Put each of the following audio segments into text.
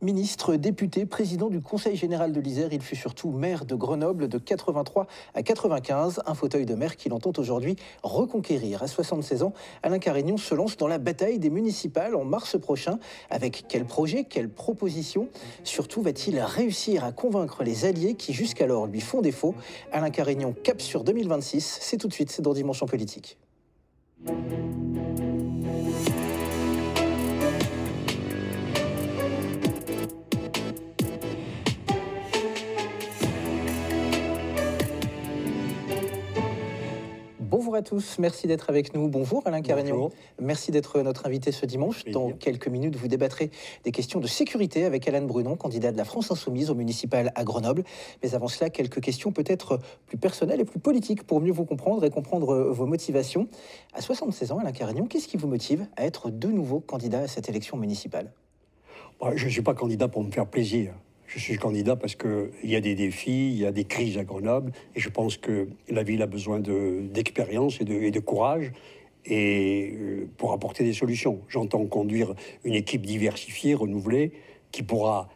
Ministre, député, président du Conseil général de l'Isère, il fut surtout maire de Grenoble de 83 à 95, un fauteuil de maire qu'il entend aujourd'hui reconquérir. À 76 ans, Alain Carignon se lance dans la bataille des municipales en mars prochain. Avec quel projet, quelle proposition? Surtout, va-t-il réussir à convaincre les alliés qui jusqu'alors lui font défaut? Alain Carignon cap sur 2026, c'est tout de suite dans Dimension Politique. Bonjour à tous, merci d'être avec nous. Bonjour Alain Carignon. Bonjour. Merci d'être notre invité ce dimanche. Dans quelques minutes, vous débattrez des questions de sécurité avec Alain Brunon, candidat de la France Insoumise au municipal à Grenoble. Mais avant cela, quelques questions peut-être plus personnelles et plus politiques pour mieux vous comprendre et comprendre vos motivations. À 76 ans, Alain Carignon, qu'est-ce qui vous motive à être de nouveau candidat à cette élection municipale? Je ne suis pas candidat pour me faire plaisir. Je suis candidat parce qu'il y a des défis, il y a des crises à Grenoble, et je pense que la ville a besoin d'expérience et de courage pour apporter des solutions. J'entends conduire une équipe diversifiée, renouvelée, qui pourra,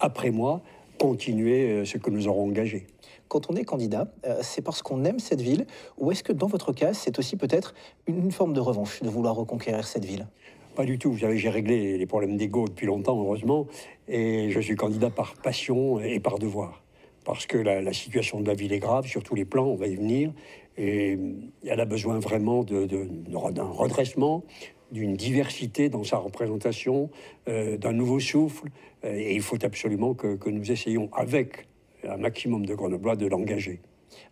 après moi, continuer ce que nous aurons engagé. Quand on est candidat, c'est parce qu'on aime cette ville, ou est-ce que dans votre cas, c'est aussi peut-être une forme de revanche de vouloir reconquérir cette ville? Pas du tout. Vous savez, j'ai réglé les problèmes d'ego depuis longtemps, heureusement, et je suis candidat par passion et par devoir. Parce que la situation de la ville est grave sur tous les plans, on va y venir, et elle a besoin vraiment d'un redressement, d'une diversité dans sa représentation, d'un nouveau souffle, et il faut absolument que nous essayions, avec un maximum de Grenoblois, de l'engager.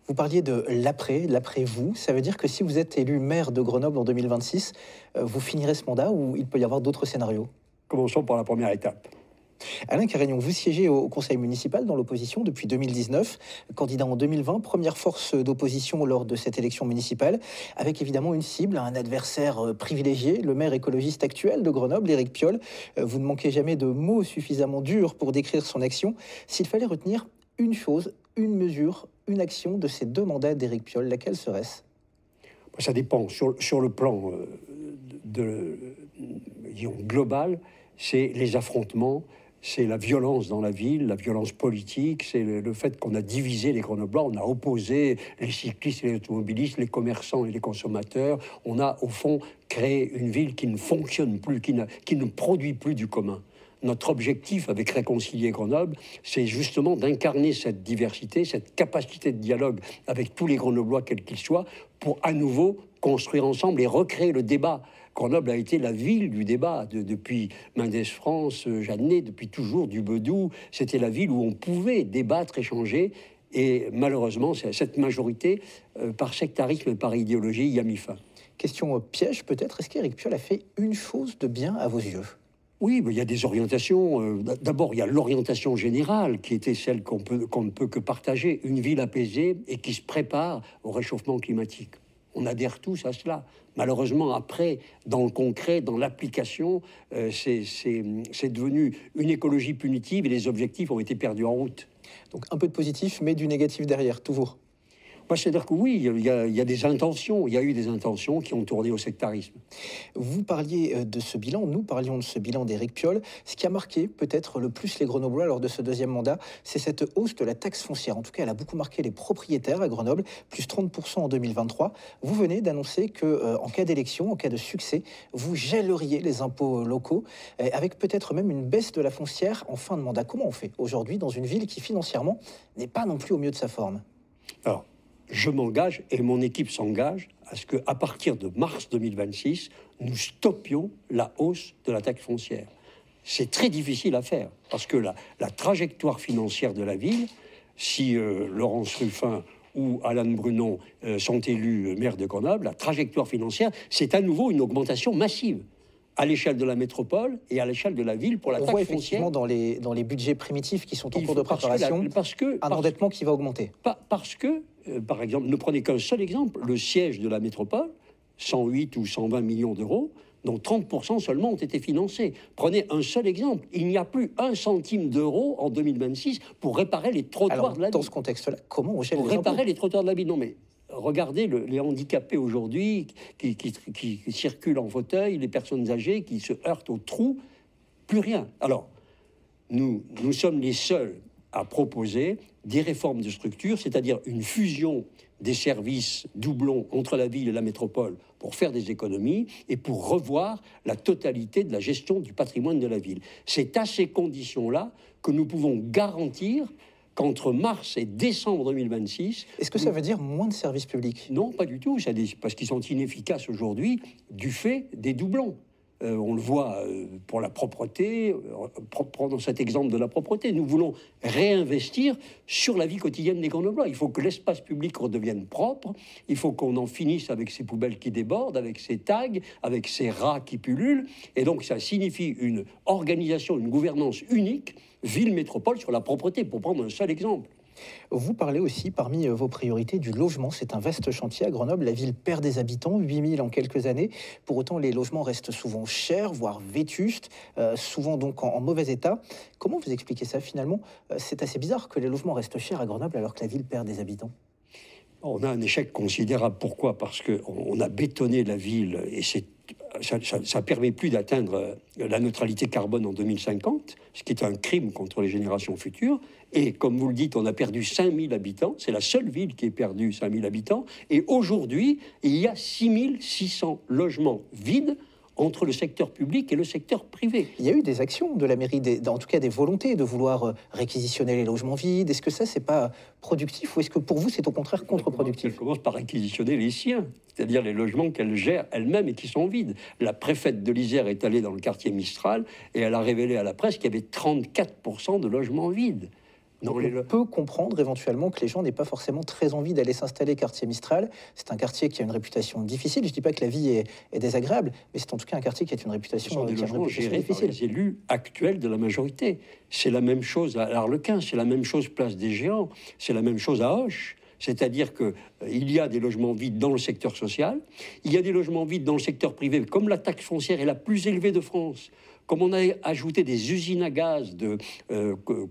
Vous parliez de l'après-vous. Ça veut dire que si vous êtes élu maire de Grenoble en 2026, vous finirez ce mandat ou il peut y avoir d'autres scénarios? Commençons par la première étape. Alain Carignon, vous siégez au conseil municipal dans l'opposition depuis 2019, candidat en 2020, première force d'opposition lors de cette élection municipale, avec évidemment une cible, un adversaire privilégié, le maire écologiste actuel de Grenoble, Éric Piolle. Vous ne manquez jamais de mots suffisamment durs pour décrire son action. S'il fallait retenir une chose, une mesure, une action de ces deux mandats d'Éric Piolle, laquelle serait-ce? Ça dépend. Sur le plan disons, global, c'est les affrontements, c'est la violence dans la ville, la violence politique, c'est le fait qu'on a divisé les Grenoblois, on a opposé les cyclistes et les automobilistes, les commerçants et les consommateurs. On a, au fond, créé une ville qui ne fonctionne plus, qui ne produit plus du commun. Notre objectif avec Réconcilier Grenoble, c'est justement d'incarner cette diversité, cette capacité de dialogue avec tous les Grenoblois, quels qu'ils soient, pour à nouveau construire ensemble et recréer le débat. Grenoble a été la ville du débat depuis Mendès France, Jeannet, depuis toujours, du Bedou. C'était la ville où on pouvait débattre, échanger. Et malheureusement, cette majorité, par sectarisme et par idéologie, y a mis fin. Question piège peut-être, est-ce qu'Éric Piolle a fait une chose de bien à vos yeux? Oui, mais il y a des orientations. D'abord, il y a l'orientation générale qui était celle qu'on ne peut que partager. Une ville apaisée et qui se prépare au réchauffement climatique. On adhère tous à cela. Malheureusement, après, dans le concret, dans l'application, c'est devenu une écologie punitive et les objectifs ont été perdus en route. Donc un peu de positif, mais du négatif derrière, toujours. C'est-à-dire que oui, il y a des intentions, il y a eu des intentions qui ont tourné au sectarisme. Vous parliez de ce bilan, nous parlions de ce bilan d'Éric Piolle. Ce qui a marqué peut-être le plus les Grenoblois lors de ce deuxième mandat, c'est cette hausse de la taxe foncière. En tout cas, elle a beaucoup marqué les propriétaires à Grenoble, plus 30% en 2023. Vous venez d'annoncer que, en cas d'élection, en cas de succès, vous gèleriez les impôts locaux, avec peut-être même une baisse de la foncière en fin de mandat. Comment on fait aujourd'hui dans une ville qui financièrement n'est pas non plus au mieux de sa forme? Alors, je m'engage et mon équipe s'engage à ce qu'à partir de mars 2026, nous stoppions la hausse de la taxe foncière. C'est très difficile à faire parce que la trajectoire financière de la ville, si Laurence Ruffin ou Alain Brunon sont élus maire de Grenoble, la trajectoire financière, c'est à nouveau une augmentation massive à l'échelle de la métropole et à l'échelle de la ville pour la taxe foncière. Effectivement dans les budgets primitifs qui sont en cours de préparation, un endettement qui va augmenter. Parce que, par exemple, ne prenez qu'un seul exemple, le siège de la métropole, 108 ou 120 millions d'euros, dont 30% seulement ont été financés. Prenez un seul exemple, il n'y a plus un centime d'euro en 2026 pour réparer les trottoirs de la ville. Dans ce contexte-là, comment on gèle les impôts? Pour réparer les trottoirs de la ville, non mais... Regardez les handicapés aujourd'hui qui circulent en fauteuil, les personnes âgées qui se heurtent aux trous, plus rien. Alors, nous sommes les seuls à proposer des réformes de structure, c'est-à-dire une fusion des services doublons entre la ville et la métropole pour faire des économies et pour revoir la totalité de la gestion du patrimoine de la ville. C'est à ces conditions-là que nous pouvons garantir qu'entre mars et décembre 2026... Est-ce que ça veut dire moins de services publics? Non, pas du tout, parce qu'ils sont inefficaces aujourd'hui du fait des doublons. On le voit pour la propreté, prenons cet exemple de la propreté. Nous voulons réinvestir sur la vie quotidienne des Grenoblois. Il faut que l'espace public redevienne propre, il faut qu'on en finisse avec ces poubelles qui débordent, avec ces tags, avec ces rats qui pullulent. Et donc ça signifie une organisation, une gouvernance unique, ville-métropole sur la propreté, pour prendre un seul exemple. Vous parlez aussi, parmi vos priorités, du logement. C'est un vaste chantier à Grenoble. La ville perd des habitants, 8000 en quelques années. Pour autant, les logements restent souvent chers, voire vétustes, souvent donc en mauvais état. Comment vous expliquez ça finalement? C'est assez bizarre que les logements restent chers à Grenoble alors que la ville perd des habitants. On a un échec considérable. Pourquoi? Parce qu'on a bétonné la ville et ça permet plus d'atteindre la neutralité carbone en 2050, ce qui est un crime contre les générations futures. Et comme vous le dites, on a perdu 5000 habitants. C'est la seule ville qui a perdu 5000 habitants. Et aujourd'hui, il y a 6600 logements vides entre le secteur public et le secteur privé. Il y a eu des actions de la mairie, en tout cas des volontés de vouloir réquisitionner les logements vides. Est-ce que ça, c'est pas productif ou est-ce que pour vous, c'est au contraire contre-productif? Elle commence par réquisitionner les siens, c'est-à-dire les logements qu'elle gère elle-même et qui sont vides. La préfète de l'Isère est allée dans le quartier Mistral et elle a révélé à la presse qu'il y avait 34% de logements vides. Donc on peut comprendre éventuellement que les gens n'aient pas forcément très envie d'aller s'installer quartier Mistral. C'est un quartier qui a une réputation difficile. Je ne dis pas que la vie est désagréable, mais c'est en tout cas un quartier qui a une réputation, difficile. Par les élus actuels de la majorité. C'est la même chose à Arlequin, c'est la même chose place des Géants, c'est la même chose à Auch. C'est-à-dire qu'il y a des logements vides dans le secteur social, il y a des logements vides dans le secteur privé, comme la taxe foncière est la plus élevée de France. Comme on a ajouté des usines à gaz de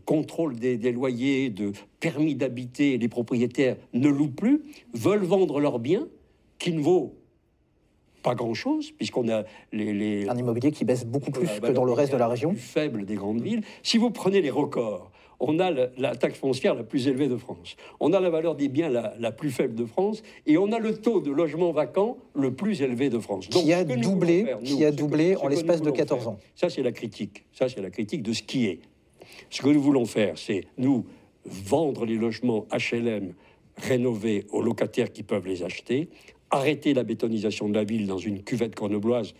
contrôle des loyers, de permis d'habiter, les propriétaires ne louent plus, veulent vendre leurs biens, qui ne vaut pas grand-chose, puisqu'on a un immobilier qui baisse beaucoup plus que dans le reste de la région. Plus faible des grandes villes. Si vous prenez les records, on a la taxe foncière la plus élevée de France, on a la valeur des biens la plus faible de France, et on a le taux de logements vacants le plus élevé de France. Donc, qui a doublé en l'espace de 14 ans. Ça, c'est la critique. Ça, c'est la critique de ce qui est. Ce que nous voulons faire, c'est nous vendre les logements HLM rénovés aux locataires qui peuvent les acheter, arrêter la bétonisation de la ville dans une cuvette grenobloise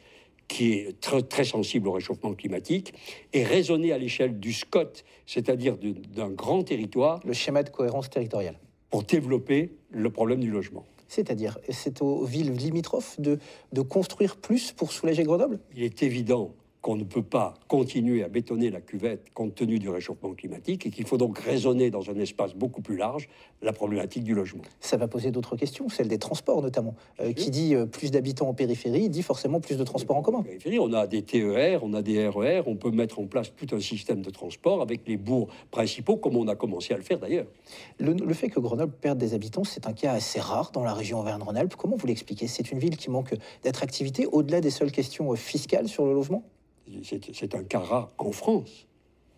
qui est très sensible au réchauffement climatique, et raisonner à l'échelle du SCOT, c'est-à-dire d'un grand territoire. Le schéma de cohérence territoriale. Pour développer le problème du logement. C'est-à-dire, c'est aux villes limitrophes de construire plus pour soulager Grenoble? Il est évident qu'on ne peut pas continuer à bétonner la cuvette compte tenu du réchauffement climatique et qu'il faut donc raisonner dans un espace beaucoup plus large la problématique du logement. Ça va poser d'autres questions, celle des transports notamment. Qui dit plus d'habitants en périphérie, dit forcément plus de transports en commun. On a des TER, on a des RER, on peut mettre en place tout un système de transport avec les bourgs principaux, comme on a commencé à le faire d'ailleurs. Le fait que Grenoble perde des habitants, c'est un cas assez rare dans la région Auvergne-Rhône-Alpes. Comment vous l'expliquez? C'est une ville qui manque d'attractivité au-delà des seules questions fiscales sur le logement? C'est un cas rare en France,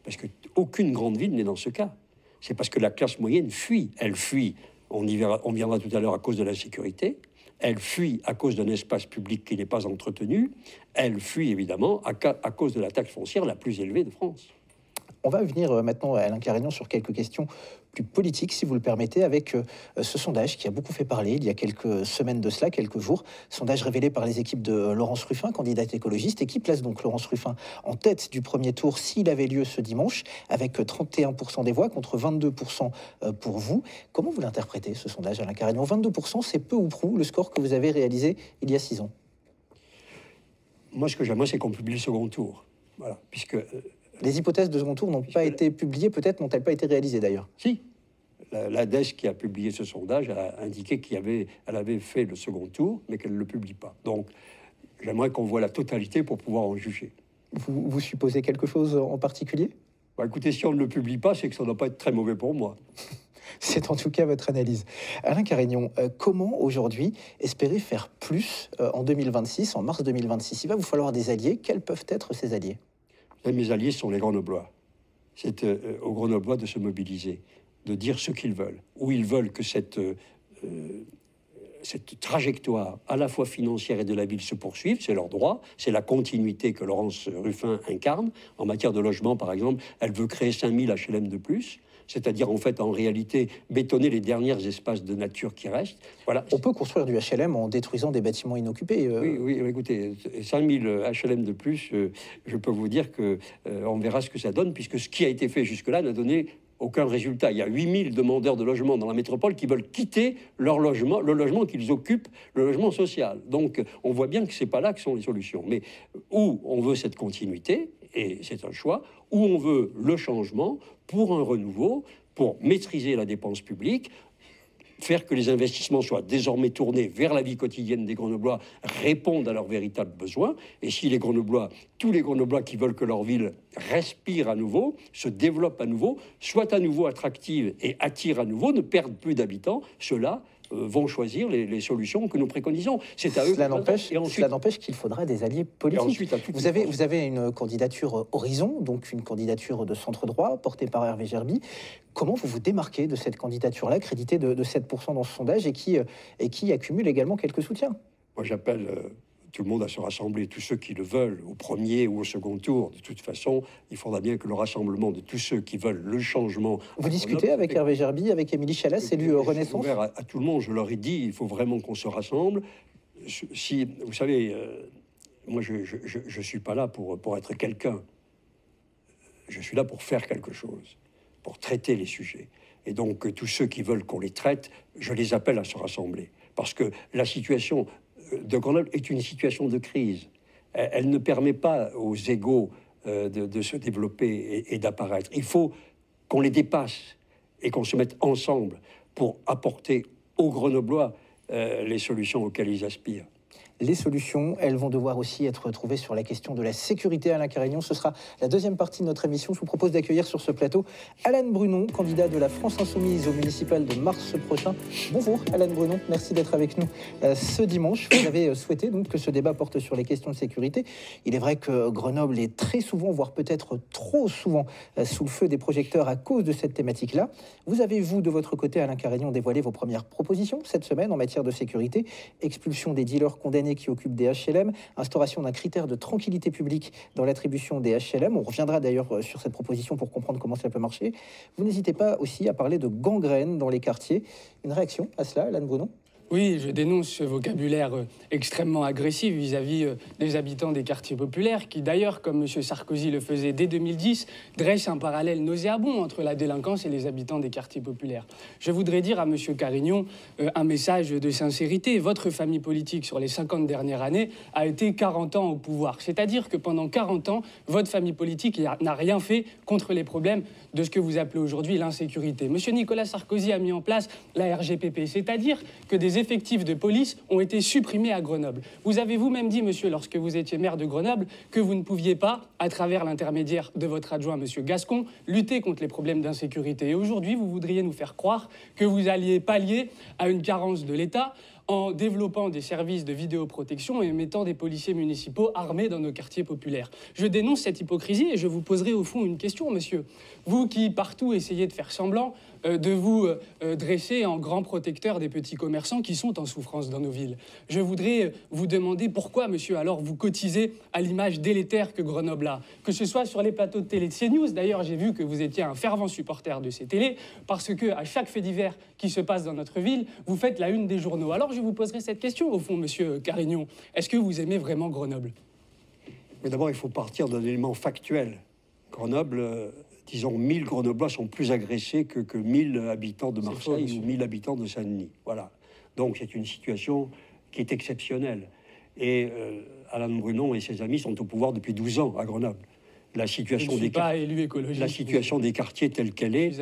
parce qu'aucune grande ville n'est dans ce cas. C'est parce que la classe moyenne fuit. Elle fuit, on viendra tout à l'heure, à cause de l'insécurité. Elle fuit à cause d'un espace public qui n'est pas entretenu. Elle fuit évidemment à cause de la taxe foncière la plus élevée de France. On va venir maintenant à Alain Carignan sur quelques questions plus politiques, si vous le permettez, avec ce sondage qui a beaucoup fait parler il y a quelques semaines de cela, quelques jours. Sondage révélé par les équipes de Laurence Ruffin, candidate écologiste, et qui place donc Laurence Ruffin en tête du premier tour s'il avait lieu ce dimanche, avec 31% des voix contre 22% pour vous. Comment vous l'interprétez, ce sondage, Alain Carignan? 22%, c'est peu ou prou le score que vous avez réalisé il y a 6 ans. Moi, ce que j'aimerais, c'est qu'on publie le second tour. Voilà, puisque... Les hypothèses de second tour n'ont pas été publiées, peut-être n'ont-elles pas été réalisées d'ailleurs? Si. L'ADES qui a publié ce sondage a indiqué qu'elle avait fait le second tour, mais qu'elle ne le publie pas. Donc, j'aimerais qu'on voit la totalité pour pouvoir en juger. Vous supposez quelque chose en particulier? Écoutez, si on ne le publie pas, c'est que ça ne doit pas être très mauvais pour moi. C'est en tout cas votre analyse. Alain Carignan, comment aujourd'hui espérer faire plus en 2026, en mars 2026? Il va vous falloir des alliés. Quels peuvent être ces alliés? Mes alliés sont les Grenoblois. c'est aux Grenoblois de se mobiliser, de dire ce qu'ils veulent, où ils veulent que cette trajectoire à la fois financière et de la ville se poursuive, c'est leur droit, c'est la continuité que Laurence Ruffin incarne. En matière de logement, par exemple, elle veut créer 5000 HLM de plus, c'est-à-dire en fait, en réalité, bétonner les derniers espaces de nature qui restent. Voilà. On peut construire du HLM en détruisant des bâtiments inoccupés. Oui, écoutez, 5000 HLM de plus, je peux vous dire qu'on verra ce que ça donne, puisque ce qui a été fait jusque-là n'a donné aucun résultat. Il y a 8000 demandeurs de logement dans la métropole qui veulent quitter leur logement, le logement qu'ils occupent, le logement social. Donc, on voit bien que ce n'est pas là que sont les solutions. Mais où on veut cette continuité, et c'est un choix, où on veut le changement pour un renouveau, pour maîtriser la dépense publique, faire que les investissements soient désormais tournés vers la vie quotidienne des Grenoblois, répondent à leurs véritables besoins. Et si les Grenoblois, tous les Grenoblois qui veulent que leur ville respire à nouveau, se développe à nouveau, soit à nouveau attractive et attire à nouveau, ne perdent plus d'habitants, ceux-là vont choisir les solutions que nous préconisons. C'est à eux. Cela n'empêche qu'il faudra des alliés politiques. Vous avez une candidature Horizon, donc une candidature de centre droit, portée par Hervé Gerby. Comment vous vous démarquez de cette candidature-là, créditée de 7% dans ce sondage, et qui accumule également quelques soutiens? Moi, j'appelle tout le monde à se rassembler, tous ceux qui le veulent, au premier ou au second tour. De toute façon, il faudra bien que le rassemblement de tous ceux qui veulent le changement... Vous discutez avec Hervé Gerby, avec Émilie Chalas, élu Renaissance? Je suis ouvert à tout le monde, je leur ai dit, il faut vraiment qu'on se rassemble. Si, vous savez, moi, je ne suis pas là pour être quelqu'un. Je suis là pour faire quelque chose, pour traiter les sujets. Et donc, tous ceux qui veulent qu'on les traite, je les appelle à se rassembler. Parce que la situation de Grenoble est une situation de crise. Elle ne permet pas aux égaux de se développer et d'apparaître. Il faut qu'on les dépasse et qu'on se mette ensemble pour apporter aux Grenoblois les solutions auxquelles ils aspirent. Les solutions, elles vont devoir aussi être trouvées sur la question de la sécurité. Alain Carignon, ce sera la deuxième partie de notre émission. Je vous propose d'accueillir sur ce plateau Alan Brunon, candidat de la France Insoumise au municipal de mars prochain. Bonjour Alan Brunon, merci d'être avec nous ce dimanche. Vous avez souhaité donc que ce débat porte sur les questions de sécurité. Il est vrai que Grenoble est très souvent, voire peut-être trop souvent, sous le feu des projecteurs à cause de cette thématique-là. Vous avez, vous, de votre côté, Alain Carignon, dévoilé vos premières propositions cette semaine en matière de sécurité. Expulsion des dealers condamnés qui occupent des HLM, instauration d'un critère de tranquillité publique dans l'attribution des HLM. On reviendra d'ailleurs sur cette proposition pour comprendre comment ça peut marcher. Vous n'hésitez pas aussi à parler de gangrène dans les quartiers. Une réaction à cela, Alan Brunon? Oui, je dénonce ce vocabulaire extrêmement agressif vis-à-vis des habitants des quartiers populaires qui, d'ailleurs, comme M. Sarkozy le faisait dès 2010, dresse un parallèle nauséabond entre la délinquance et les habitants des quartiers populaires. Je voudrais dire à M. Carignon un message de sincérité. Votre famille politique, sur les 50 dernières années, a été 40 ans au pouvoir. C'est-à-dire que pendant 40 ans, votre famille politique n'a rien fait contre les problèmes de ce que vous appelez aujourd'hui l'insécurité. M. Nicolas Sarkozy a mis en place la RGPP, c'est-à-dire que des effectifs de police ont été supprimés à Grenoble. Vous avez vous-même dit, monsieur, lorsque vous étiez maire de Grenoble, que vous ne pouviez pas, à travers l'intermédiaire de votre adjoint, monsieur Gascon, lutter contre les problèmes d'insécurité. Et aujourd'hui, vous voudriez nous faire croire que vous alliez pallier à une carence de l'État en développant des services de vidéoprotection et mettant des policiers municipaux armés dans nos quartiers populaires. Je dénonce cette hypocrisie et je vous poserai au fond une question, monsieur. Vous qui, partout, essayez de faire semblant de vous dresser en grand protecteur des petits commerçants qui sont en souffrance dans nos villes. Je voudrais vous demander pourquoi, monsieur, alors vous cotisez à l'image délétère que Grenoble a. Que ce soit sur les plateaux de télé de CNews, d'ailleurs j'ai vu que vous étiez un fervent supporter de ces télés, parce que à chaque fait divers qui se passe dans notre ville, vous faites la une des journaux. Alors je vous poserai cette question, au fond, monsieur Carignon. Est-ce que vous aimez vraiment Grenoble? Mais d'abord, il faut partir d'un élément factuel. Grenoble... disons, 1000 Grenoblois sont plus agressés que 1000 habitants de Marseille ou 1000 habitants de Saint-Denis. Voilà. Donc, c'est une situation qui est exceptionnelle. Et Alan Brunon et ses amis sont au pouvoir depuis 12 ans à Grenoble. La situation, des quartiers telle qu'elle est,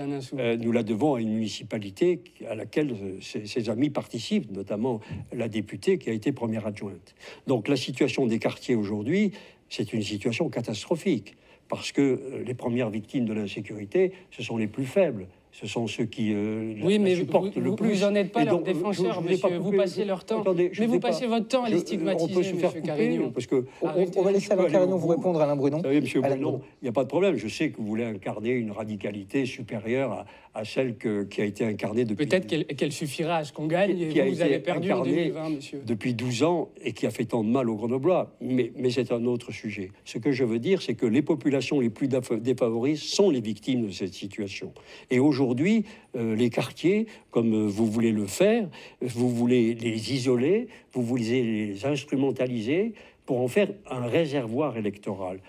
nous la devons à une municipalité à laquelle ses amis participent, notamment la députée qui a été première adjointe. Donc, la situation des quartiers aujourd'hui, c'est une situation catastrophique. Parce que les premières victimes de l'insécurité, ce sont les plus faibles. Ce sont ceux qui oui, mais supportent le plus. Vous n'en êtes pas leur donc, défenseur, monsieur. Vous passez leur temps. Attendez, mais vous passez votre temps à les stigmatiser, on peut se faire monsieur couper, Carignon. parce que on va laisser Alain Carignon vous répondre, Alain Brunon. Vous savez, monsieur Alain Brunon, il n'y a pas de problème. Je sais que vous voulez incarner une radicalité supérieure à celle qui a été incarnée depuis... Peut-être qu'elle suffira à ce qu'on gagne, et vous avez perdu en 2020, monsieur. Depuis 12 ans, et qui a fait tant de mal aux Grenoblois. Mais c'est un autre sujet. Ce que je veux dire, c'est que les populations les plus défavorisées sont les victimes de cette situation. Et aujourd'hui, les quartiers, comme vous voulez le faire, vous voulez les isoler, vous voulez les instrumentaliser pour en faire un réservoir électoral.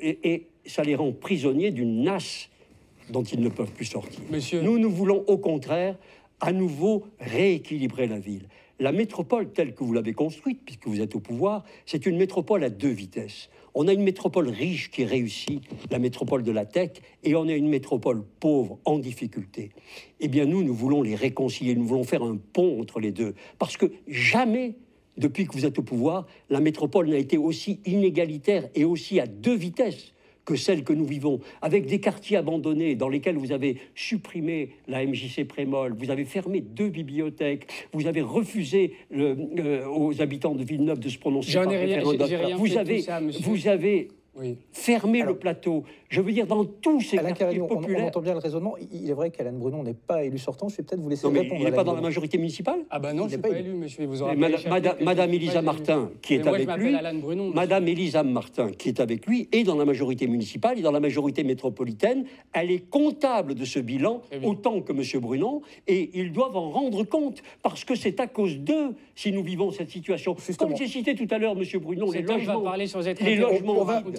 Et ça les rend prisonniers d'une nasse dont ils ne peuvent plus sortir. Monsieur... Nous voulons au contraire à nouveau rééquilibrer la ville. La métropole telle que vous l'avez construite, puisque vous êtes au pouvoir, c'est une métropole à 2 vitesses. On a une métropole riche qui réussit, la métropole de la tech, et on a une métropole pauvre, en difficulté. Eh bien, nous voulons les réconcilier, nous voulons faire un pont entre les deux. Parce que jamais, depuis que vous êtes au pouvoir, la métropole n'a été aussi inégalitaire et aussi à 2 vitesses que celle que nous vivons, avec des quartiers abandonnés dans lesquels vous avez supprimé la MJC Prémol, vous avez fermé 2 bibliothèques, vous avez refusé aux habitants de Villeneuve de se prononcer par référendum. Vous avez oui. Fermer le plateau. Je veux dire, dans tous ces quartiers Carignon, populaires... on entend bien le raisonnement. Il est vrai qu'Alain Brunon n'est pas élu sortant. Je vais peut-être vous laisser répondre. Il n'est pas dans la majorité municipale? Ah ben non, je ne suis pas élu, monsieur. Vous aurez Madame Elisa Martin, qui est avec lui... Madame Elisa Martin, qui est avec lui, est dans la majorité municipale et dans la majorité métropolitaine. Elle est comptable de ce bilan, autant que monsieur Brunon, et ils doivent en rendre compte, parce que c'est à cause d'eux si nous vivons cette situation. Justement. Comme j'ai cité tout à l'heure, monsieur Brunon, les logements...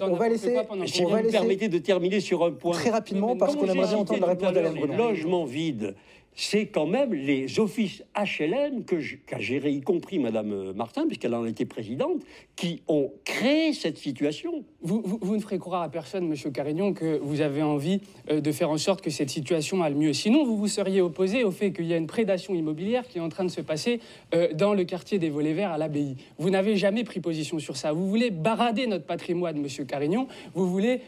On va laisser... Si vous me permettez de terminer sur un point... Très rapidement, parce qu'on aimerait bien entendre la réponse d'Alain Brunon. Les logements vides, c'est quand même les offices HLM qu'a géré, y compris Madame Martin, puisqu'elle en était présidente, qui ont créé cette situation. Vous ne ferez croire à personne, monsieur Carignon, que vous avez envie de faire en sorte que cette situation aille mieux. Sinon, vous vous seriez opposé au fait qu'il y a une prédation immobilière qui est en train de se passer dans le quartier des Volets Verts à l'Abbaye. Vous n'avez jamais pris position sur ça. Vous voulez barader notre patrimoine, monsieur Carignon. Vous voulez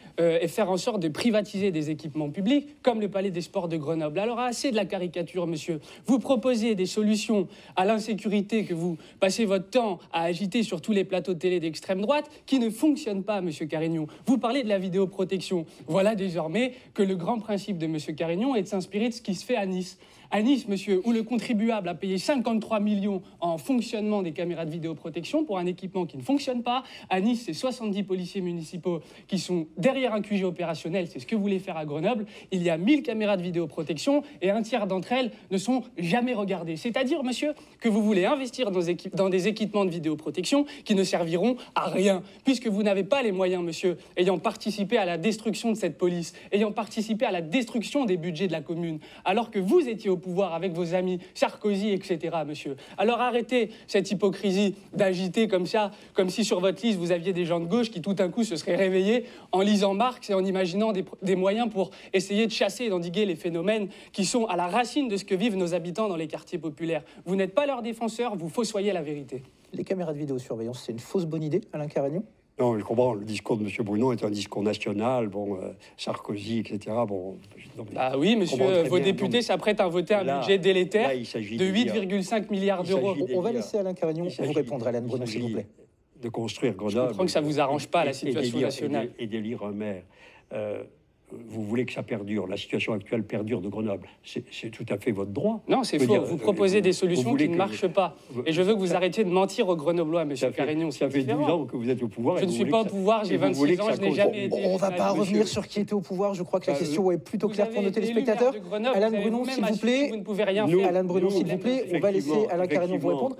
faire en sorte de privatiser des équipements publics, comme le Palais des Sports de Grenoble. Alors, assez de la caricature, monsieur. Vous proposez des solutions à l'insécurité que vous passez votre temps à agiter sur tous les plateaux de télé d'extrême droite qui ne fonctionnent pas, monsieur Carignon. Vous parlez de la vidéoprotection. Voilà désormais que le grand principe de monsieur Carignon est de s'inspirer de ce qui se fait à Nice. À Nice, monsieur, où le contribuable a payé 53 millions en fonctionnement des caméras de vidéoprotection pour un équipement qui ne fonctionne pas. À Nice, c'est 70 policiers municipaux qui sont derrière un QG opérationnel. C'est ce que vous voulez faire à Grenoble. Il y a 1000 caméras de vidéoprotection et un tiers d'entre elles ne sont jamais regardées. C'est-à-dire, monsieur, que vous voulez investir dans des équipements de vidéoprotection qui ne serviront à rien, puisque vous n'avez pas les moyens, monsieur, ayant participé à la destruction de cette police, ayant participé à la destruction des budgets de la commune, alors que vous étiez au pouvoir avec vos amis Sarkozy, etc., monsieur. Alors arrêtez cette hypocrisie d'agiter comme ça, comme si sur votre liste vous aviez des gens de gauche qui tout d'un coup se seraient réveillés en lisant Marx et en imaginant des moyens pour essayer de chasser et d'endiguer les phénomènes qui sont à la racine de ce que vivent nos habitants dans les quartiers populaires. Vous n'êtes pas leurs défenseurs, vous fossoyez la vérité. Les caméras de vidéosurveillance, c'est une fausse bonne idée, Alain Carignon? Non, je comprends. Le discours de M. Brunon est un discours national. Bon, Sarkozy, etc. Bon, bah oui, monsieur, vos députés s'apprêtent à voter un budget délétère de 8,5 milliards d'euros. On va laisser Alain Carignon vous répondre, Alain Brunon, s'il vous plaît. De construire Grenoble. Je comprends que ça ne vous arrange pas, la situation nationale. Et d'élire un maire. Vous voulez que ça perdure, la situation actuelle perdure de Grenoble. C'est tout à fait votre droit. Non, c'est faux. Vous proposez des solutions qui ne marchent pas. Et je veux que vous arrêtiez de mentir aux Grenoblois, monsieur Carignon. Ça fait 12 ans que vous êtes au pouvoir. Je ne suis pas au pouvoir, j'ai 26 ans, je n'ai jamais été... On ne va pas revenir sur qui était au pouvoir. Je crois que la question est plutôt claire pour nos téléspectateurs. Alain Brunon, s'il vous plaît. Vous ne pouvez rien faire. Alain Brunon, s'il vous plaît. On va laisser Alain Carignon vous répondre.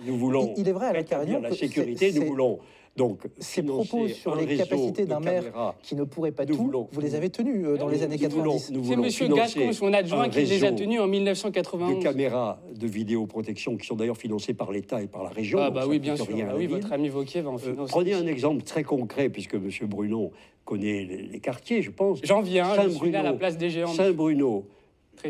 Il est vrai, Alain Carignon, la sécurité, nous voulons... Donc, ces propos sur les capacités d'un maire qui ne pourrait pas tout, vous les avez tenus dans les années 90. C'est M. Gascon, son adjoint, qui les a tenus en 1991. De caméras de vidéoprotection qui sont d'ailleurs financées par l'État et par la région. Ah bah oui, bien sûr. Ah oui, votre ami Wauquiez va en financer. Prenez un exemple très concret, puisque M. Brunon connaît les quartiers, je pense. J'en viens, je suis là à la place des Géants. Saint-Bruno,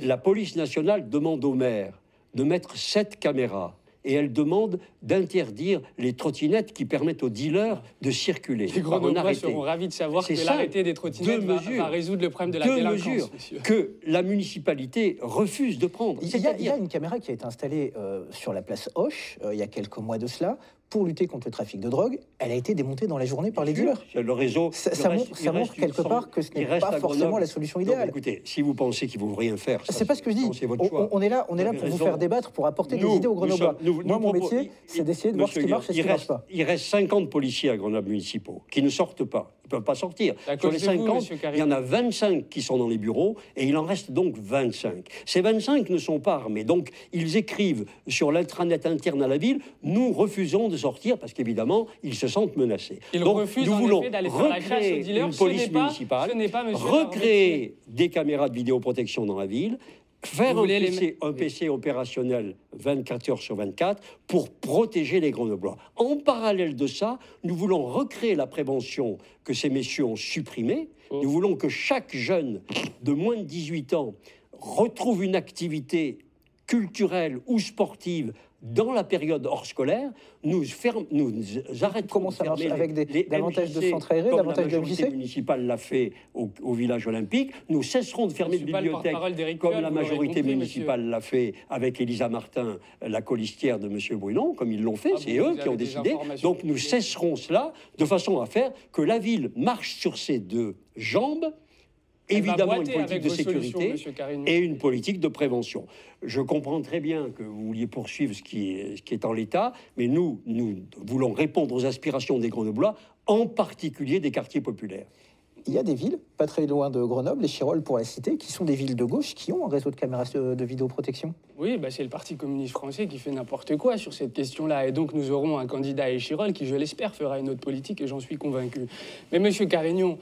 la police nationale demande au maire de mettre 7 caméras. et elle demande d'interdire les trottinettes qui permettent aux dealers de circuler. Les Grenoblois seront ravis de savoir que l'arrêté des trottinettes va résoudre le problème de la délinquance. Deux mesures que la municipalité refuse de prendre. Il y a une caméra qui a été installée sur la place Hoche il y a quelques mois de cela pour lutter contre le trafic de drogue. Elle a été démontée dans la journée par les dealers. Le réseau, ça montre quelque part que ce n'est pas forcément la solution idéale. Donc, écoutez, si vous pensez qu'ils ne vont rien faire, c'est pas ce que je dis. On est là pour vous faire débattre, pour apporter des idées aux Grenoblois. Moi, mon métier, c'est d'essayer de voir ce qui marche et ce qui ne marche pas. Il reste 50 policiers à Grenoble municipaux qui ne sortent pas. Ils ne peuvent pas sortir. Sur les 50, il y en a 25 qui sont dans les bureaux et il en reste donc 25. Ces 25 ne sont pas armés. Donc, ils écrivent sur l'intranet interne à la ville, nous refusons de sortir parce qu'évidemment, ils se sentent menacés. Donc, nous voulons recréer une police municipale, recréer des caméras de vidéoprotection dans la ville, faire un PC opérationnel 24 heures sur 24 pour protéger les Grenoblois. En parallèle de ça, nous voulons recréer la prévention que ces messieurs ont supprimée. Nous voulons que chaque jeune de moins de 18 ans retrouve une activité culturelle ou sportive dans la période hors scolaire. Nous arrêtons. Comment ça marche avec davantage de centres aérés, davantage de MJC ? La majorité municipale l'a fait au village olympique. Nous cesserons de fermer de bibliothèques comme la majorité municipale l'a fait avec Elisa Martin, la colistière de M. Brunon, comme ils l'ont fait. C'est eux qui ont décidé. Donc nous cesserons cela de façon à faire que la ville marche sur ses deux jambes. Évidemment, une politique de sécurité et une politique de prévention. Je comprends très bien que vous vouliez poursuivre ce qui est en l'état, mais nous voulons répondre aux aspirations des Grenoblois, en particulier des quartiers populaires. Il y a des villes, pas très loin de Grenoble, les Chirolles pour la citer, qui sont des villes de gauche qui ont un réseau de caméras de vidéoprotection. Oui, c'est le Parti communiste français qui fait n'importe quoi sur cette question-là. Et donc nous aurons un candidat à Échirolles qui, je l'espère, fera une autre politique et j'en suis convaincu. Mais M. Carignon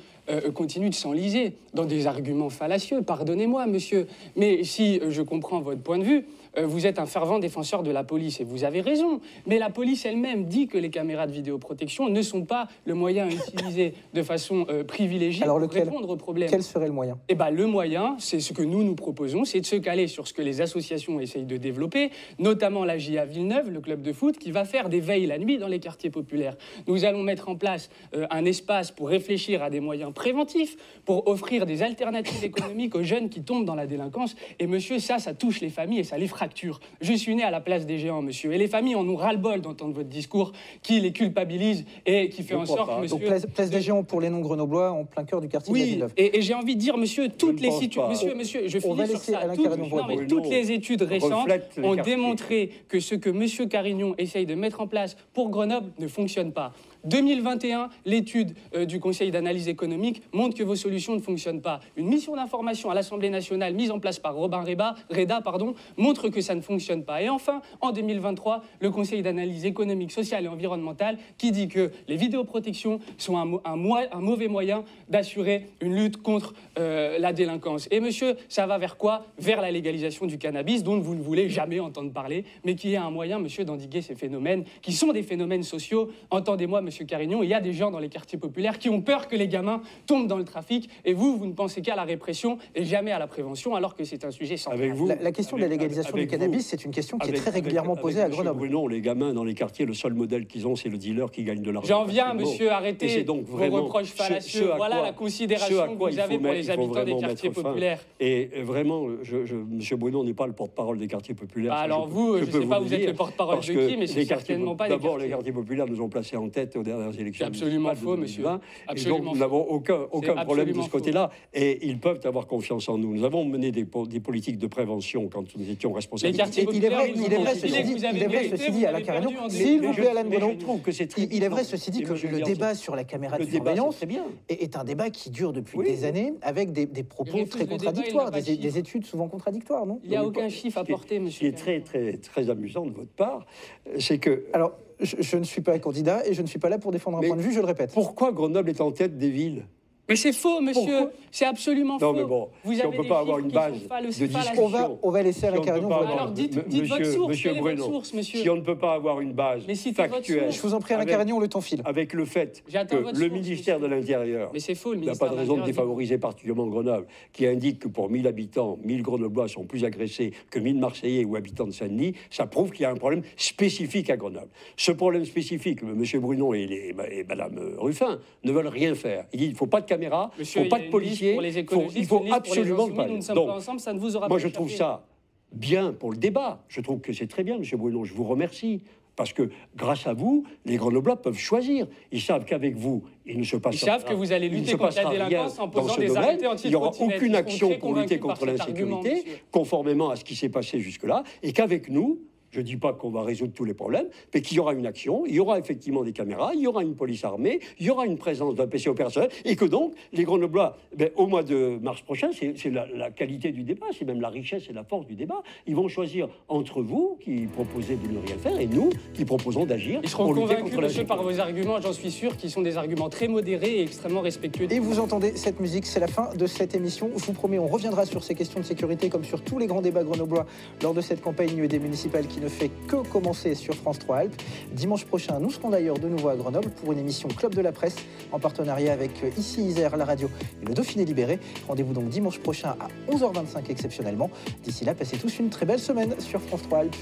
continue de s'enliser dans des arguments fallacieux. Pardonnez-moi, monsieur. Mais si je comprends votre point de vue, vous êtes un fervent défenseur de la police et vous avez raison. Mais la police elle-même dit que les caméras de vidéoprotection ne sont pas le moyen utilisé de façon privilégiée pour répondre aux problèmes. Quel serait le moyen ? Le moyen, c'est ce que nous proposons, c'est de se caler sur ce que les associations essayent de développer, notamment la JA Villeneuve, le club de foot, qui va faire des veilles la nuit dans les quartiers populaires. Nous allons mettre en place un espace pour réfléchir à des moyens préventifs, pour offrir des alternatives économiques aux jeunes qui tombent dans la délinquance. Et monsieur, ça touche les familles et ça les fracture. Je suis né à la place des géants, monsieur. Et les familles en ont ras-le-bol d'entendre votre discours qui les culpabilise et qui fait en sorte, monsieur... Donc place des géants pour les non-grenoblois en plein cœur du quartier de Villeneuve. Et j'ai envie de dire, monsieur, toutes les situations... Monsieur, je finis sur ça. Toutes les études récentes ont démontré que ce que monsieur Carignon essaye de mettre en place pour Grenoble ne fonctionne pas. 2021, l'étude du Conseil d'analyse économique montre que vos solutions ne fonctionnent pas. Une mission d'information à l'Assemblée nationale mise en place par Robin Reda montre que ça ne fonctionne pas. Et enfin, en 2023, le Conseil d'analyse économique, sociale et environnementale qui dit que les vidéoprotections sont un mauvais moyen d'assurer une lutte contre la délinquance. Et monsieur, ça va vers quoi? Vers la légalisation du cannabis, dont vous ne voulez jamais entendre parler, mais qui est un moyen, monsieur, d'endiguer ces phénomènes, qui sont des phénomènes sociaux. Entendez-moi, monsieur Carignon, il y a des gens dans les quartiers populaires qui ont peur que les gamins tombent dans le trafic, et vous ne pensez qu'à la répression et jamais à la prévention, alors que c'est un sujet central. La question de la légalisation du cannabis, c'est une question qui est très régulièrement posée à Grenoble. Bruno, les gamins dans les quartiers, le seul modèle qu'ils ont, c'est le dealer qui gagne de l'argent. J'en viens, monsieur, arrêtez vos reproches fallacieux. Voilà la considération que vous avez pour les habitants des quartiers populaires. Et vraiment, monsieur Bruno n'est pas le porte-parole des quartiers populaires. Alors vous, je ne sais pas, vous êtes le porte-parole de qui, mais c'est certainement pas des quartiers. D'abord, les quartiers populaires nous ont placés en tête aux dernières élections. C'est absolument faux, monsieur. Et donc, nous n'avons aucun problème de ce côté-là. Et ils peuvent avoir confiance en nous. Nous avons mené des politiques de prévention quand nous étions responsables. Il est vrai, ceci dit, Alain Carignon, s'il vous plaît, Alain Bruno, il est vrai, ceci dit, que le débat sur la caméra de surveillance est un débat qui dure depuis des années, avec des propos très contradictoires, des études souvent contradictoires, non? Il n'y a aucun chiffre à porter, monsieur. Ce qui est très amusant de votre part, c'est que... Alors, je ne suis pas candidat et je ne suis pas là pour défendre un point de vue, je le répète. Pourquoi Grenoble est en tête des villes Mais c'est faux, monsieur. Pourquoi? C'est absolument faux. Non, mais bon, vous si on avez peut des pas avoir chiffres une qui base sont fallacieux. de discussion. On va laisser Alain Carignon. Alors dites votre source. Monsieur Quelle est votre Bruno, source, monsieur? si on ne peut pas avoir une base Mais citez votre factuelle, source. Je vous en prie, Alain Carignon, le temps file. avec le fait J'attends que votre le source, ministère de monsieur. l'Intérieur Mais c'est faux, le n'a ministère pas de raison de l'Intérieur dit- défavoriser particulièrement Grenoble, qui indique que pour 1000 habitants, 1000 Grenoblois sont plus agressés que 1000 Marseillais ou habitants de Saint-Denis, ça prouve qu'il y a un problème spécifique à Grenoble. Ce problème spécifique, M. Bruno et Mme Ruffin ne veulent rien faire. Il dit qu'il ne faut pas de caméra, il ne Monsieur, faut pas il y a de une liste policiers, pour les écologistes, il faut une liste pour les absolument insoumis, pas. nous ne sommes Donc, pas ensemble, ça ne vous aura moi, pas je trouve échappé. ça bien pour le débat. Je trouve que c'est très bien, M. Bruno. Je vous remercie. Parce que grâce à vous, les Grenoblois peuvent choisir. Ils savent qu'avec vous, il ne se passera Ils savent que vous allez il ne lutter se contre la passera rien délinquance en dans posant ce des domaine. arrêtés Il n'y aura anti-trottinettes. aucune Ils sont action très pour lutter convaincus par contre cet argument, l'insécurité, monsieur. conformément à ce qui s'est passé jusque-là, et qu'avec nous, je ne dis pas qu'on va résoudre tous les problèmes, mais qu'il y aura une action, il y aura effectivement des caméras, il y aura une police armée, il y aura une présence d'un PC opérationnel, et que donc, les Grenoblois, au mois de mars prochain, c'est la qualité du débat, c'est même la richesse et la force du débat. Ils vont choisir entre vous, qui proposez de ne rien faire, et nous, qui proposons d'agir Ils seront pour lutter convaincus, contre monsieur, par l'insécurité. vos arguments, j'en suis sûr, qui sont des arguments très modérés et extrêmement respectueux. Et vous entendez cette musique, c'est la fin de cette émission. Je vous promets, on reviendra sur ces questions de sécurité comme sur tous les grands débats grenoblois lors de cette campagne des municipales qui ne fait que commencer sur France 3 Alpes. Dimanche prochain, nous serons d'ailleurs de nouveau à Grenoble pour une émission Club de la Presse en partenariat avec ici Isère, la radio et le Dauphiné Libéré. Rendez-vous donc dimanche prochain à 11h25 exceptionnellement. D'ici là, passez tous une très belle semaine sur France 3 Alpes.